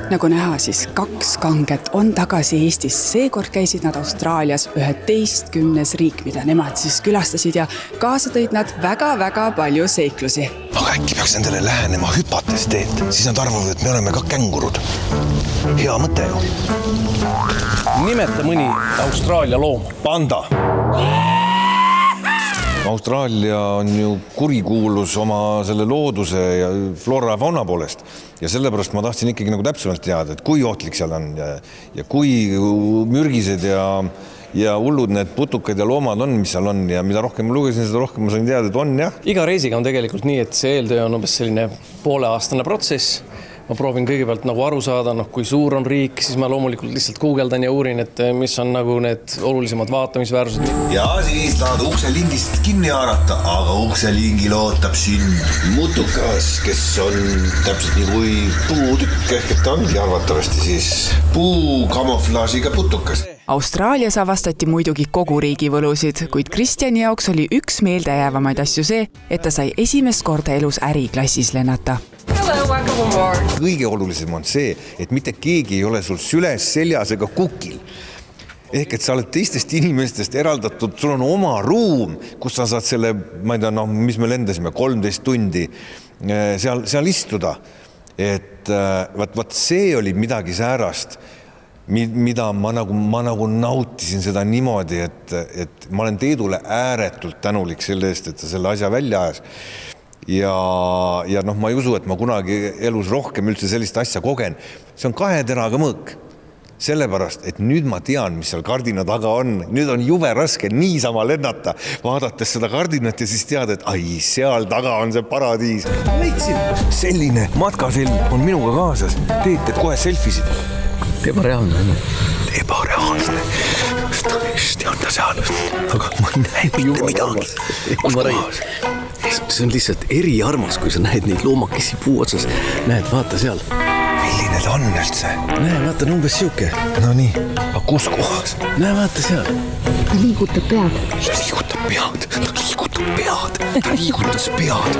Nagu näha, siis 2 kanget on tagasi Eestis. Seekord käisid nad Austraalias 11 riik, mida nemad siis külastasid ja kaasa tõid nad väga-väga palju seiklusi. Aga äkki peaks nendele lähenema hüpates teed, siis nad arvavad, et me oleme ka kängurud. Hea mõte ju. Nimeta mõni Austraalia loom. Panda. Austraalia on ju kurikuulus oma selle looduse ja flora ja fauna poolest. Ja sellepärast ma tahtsin ikkagi nagu täpsemalt teada, et kui ohtlik seal on ja kui mürgised ja hullud need putukad ja loomad on, mis seal on ja mida rohkem ma lugesin, seda rohkem ma sain teada, et on jah. Iga reisiga on tegelikult nii, et see eeltöö on umbes selline pooleaastane protsess. Ma proovin kõigepealt nagu aru saada, kui suur on riik, siis ma loomulikult lihtsalt guugeldan ja uurin, et mis on nagu need olulisemad vaatamisväärsused. Ja siis tahad ukselingist kinni haarata, aga ukselingil ootab sind mutukas, kes on täpselt nii kui puutükk, ehk et ongi arvatavasti siis puukamuflaažiga putukas. Austraalias avastati muidugi kogu riigi võlusid, kuid Kristjani jaoks oli üks meeldejäävamaid asju see, et ta sai esimest korda elus äriklassis lennata. Kõige olulisem on see, et mitte keegi ei ole sul süles, seljas ega kukil. Ehk et sa oled teistest inimestest eraldatud, sul on oma ruum, kus sa saad selle, ma ei tea, mis me lendasime, 13 tundi seal istuda. Et vaat see oli midagi säärast, mida ma nagu nautisin seda niimoodi, et ma olen Teedule ääretult tänulik selle eest, et ta selle asja välja ajas. Ja ma ei usu, et ma kunagi elus rohkem üldse sellist asja kogen. See on 2 teraga mõõk. Sellepärast, et nüüd ma tean, mis seal kardina taga on. Nüüd on jube raske niisama lennata, vaadates seda kardinat ja siis teada, et ai, seal taga on see paradiis. Leidsin, selline matkasell on minuga kaasas. Teed kohe selfisid. Ebareaalne. Ebareaalne. Tõesti on ta seal. Aga ma ei näe mitte midagi. See on lihtsalt eriarmas, kui sa näed neid loomakesi puu otsas. Näed, vaata seal. Milline ta on üldse? Näe, vaata, on umbes siuke. No nii, aga kus kohas? Näe, vaata seal. Ta liigutab pead. Ta liigutas pead.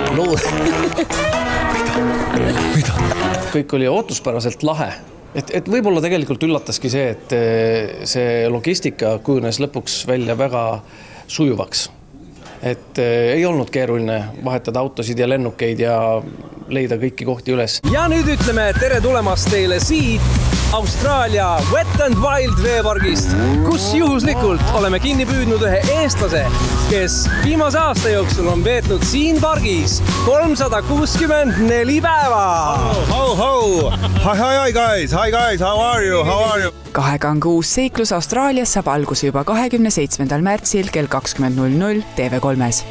Mida? Kõik oli ootuspäraselt lahe. Et võib-olla tegelikult üllataski see, et see logistika kujunes lõpuks välja väga sujuvaks. Et ei olnud keeruline vahetada autosid ja lennukeid ja leida kõiki kohti üles. Ja nüüd ütleme tere tulemast teile siit Austraalia Wet and Wild veepargist, kus juhuslikult oleme kinni püüdnud ühe eestlase, kes viimase aasta jooksul on veetnud siin pargis 364 päeva. Hi guys, how are you? 2 kangu uus seiklus Austraalias saab alguse juba 27. märtsil kell 20.00 TV3-s.